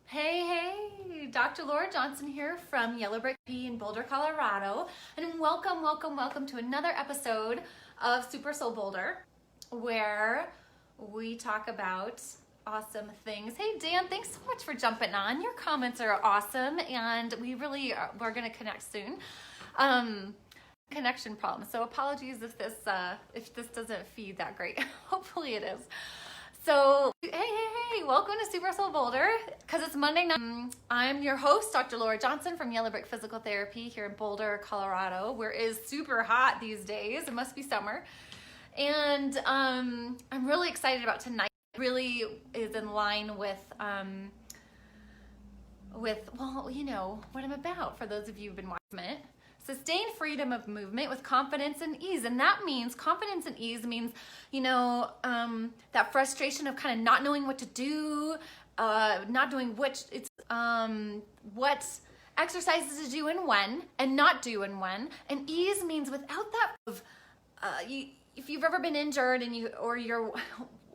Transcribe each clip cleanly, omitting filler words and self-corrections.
Hey, Dr. Lara Johnson here from Yellow Brick P in Boulder, Colorado, and welcome to another episode of SuperSoul Boulder, where we talk about awesome things. Hey Dan, thanks so much for jumping on. Your comments are awesome, and we're going to connect soon. Connection problem, so apologies if this doesn't feed that great. Hopefully it is. So hey, welcome to SuperSoul Boulder, because it's Monday night. I'm your host, Dr. Lara Johnson from Yellow Brick Physical Therapy here in Boulder, Colorado, where it is super hot these days. It must be summer. And I'm really excited about tonight. It really is in line with well, you know what I'm about, for those of you who've been watching it. Sustained freedom of movement with confidence and ease. And that means, confidence and ease means, that frustration of kind of not knowing what to do, not knowing what exercises to do and when, and not do and when. And ease means without that, if you've ever been injured and you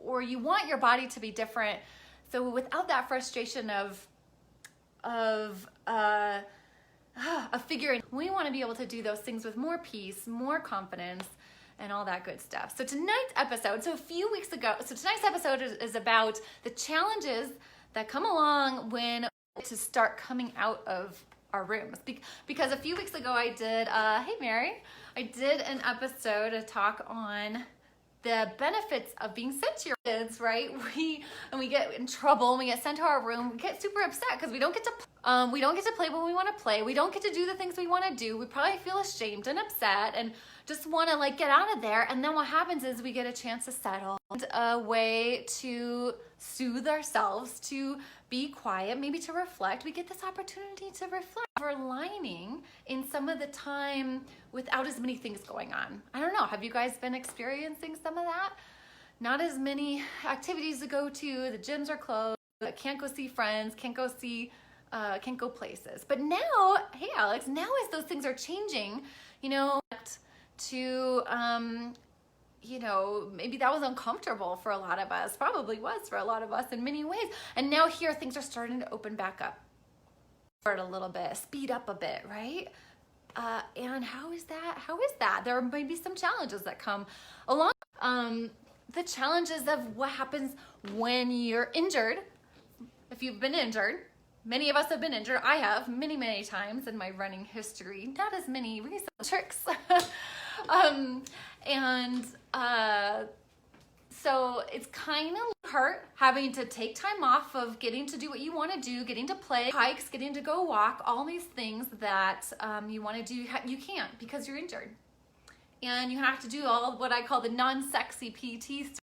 want your body to be different, so without that frustration of figuring, we want to be able to do those things with more peace, more confidence, and all that good stuff. So tonight's episode, tonight's episode is about the challenges that come along when to start coming out of our rooms. Because a few weeks ago I did, hey Mary, I did an episode, a talk on the benefits of being sent to your kids, right? We get in trouble, and we get sent to our room, we get super upset because we don't get to play when we want to play. We don't get to do the things we want to do. We probably feel ashamed and upset and just want to get out of there. And then what happens is we get a chance to settle, a way to soothe ourselves, to be quiet, maybe to reflect. We get this opportunity to reflect. We're lining in some of the time without as many things going on. I don't know, have you guys been experiencing some of that? Not as many activities to go to, the gyms are closed, can't go see friends, can't go places. But now, hey Alex, now as those things are changing, maybe that was uncomfortable for a lot of us, probably was for a lot of us in many ways. And now here things are starting to open back up a little bit, speed up a bit, right? And how is that? There may be some challenges that come along. The challenges of what happens when you're injured. If you've been injured, many of us have been injured. I have many times in my running history, not as many recent tricks. So it's kind of hurt having to take time off of getting to do what you want to do, getting to play hikes, getting to go walk, all these things that you want to do, you can't because you're injured. And you have to do all what I call the non-sexy PT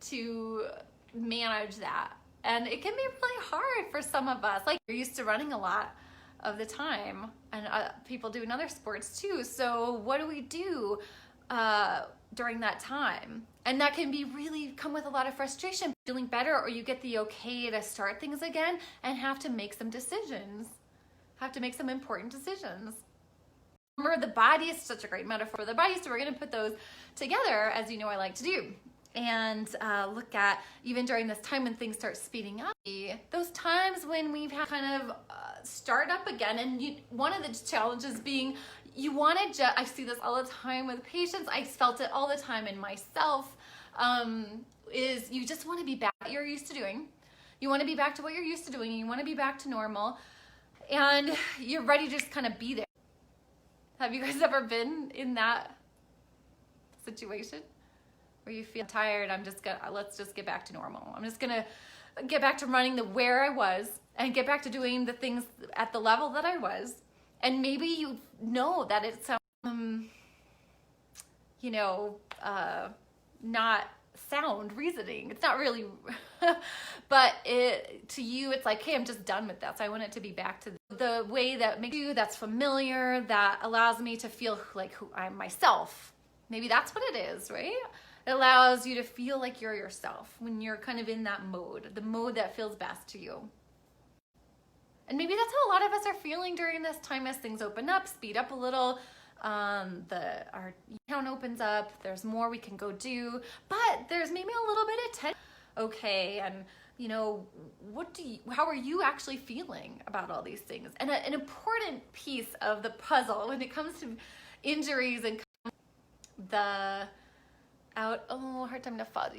to manage that. And it can be really hard for some of us. You're used to running a lot of the time, and people doing other sports too. So what do we do during that time? And that can be really come with a lot of frustration, feeling better, or you get the okay to start things again and have to make some decisions, have to make some important decisions. Remember, the body is such a great metaphor for the body, so we're going to put those together, as you know I like to do, and look at, even during this time when things start speeding up, those times when we've had kind of start up again. And one of the challenges being, you want to I see this all the time with patients, I felt it all the time in myself, is you just want to be back to what you're used to doing. You want to be back to what you're used to doing. You want to be back to normal, and you're ready to just kind of be there. Have you guys ever been in that situation where you feel tired? Let's just get back to normal. I'm just gonna get back to running where I was and get back to doing the things at the level that I was. And maybe you know that it's not sound reasoning. It's not really, but to you, it's like, hey, I'm just done with that. So I want it to be back to the way that makes you, that's familiar, that allows me to feel like who I'm myself. Maybe that's what it is, right? It allows you to feel like you're yourself when you're kind of in that mode, the mode that feels best to you. And maybe that's how a lot of us are feeling during this time as things open up, speed up a little. Our account opens up, there's more we can go do, but there's maybe a little bit of tension. Okay, and you know, how are you actually feeling about all these things? And an important piece of the puzzle when it comes to injuries and hard time to follow.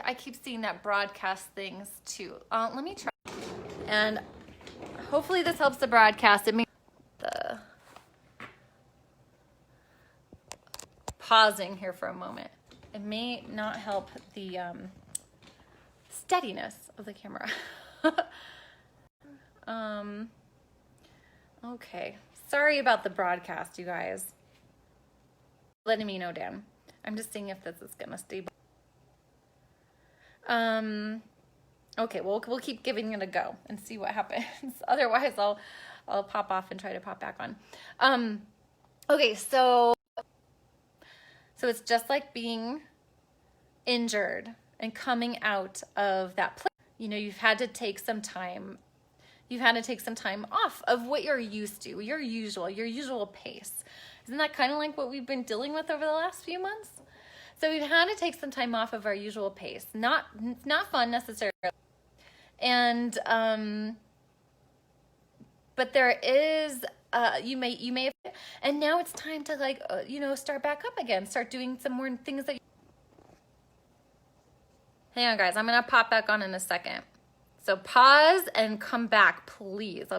I keep seeing that broadcast things too. Let me try. And hopefully this helps the broadcast. It makes the pausing here for a moment. It may not help the steadiness of the camera. Okay. Sorry about the broadcast, you guys. Letting me know, Dan. I'm just seeing if this is gonna stay. Okay, we'll keep giving it a go and see what happens. Otherwise, I'll pop off and try to pop back on. Okay, so it's just like being injured and coming out of that place. You know, you've had to take some time. You've had to take some time off of what you're used to, your usual pace. Isn't that kind of like what we've been dealing with over the last few months? So we've had to take some time off of our usual pace. Not fun necessarily. And but there is you may have, and now it's time to start back up again. Start doing some more things that. Hang on, guys. I'm gonna pop back on in a second. So pause and come back, please.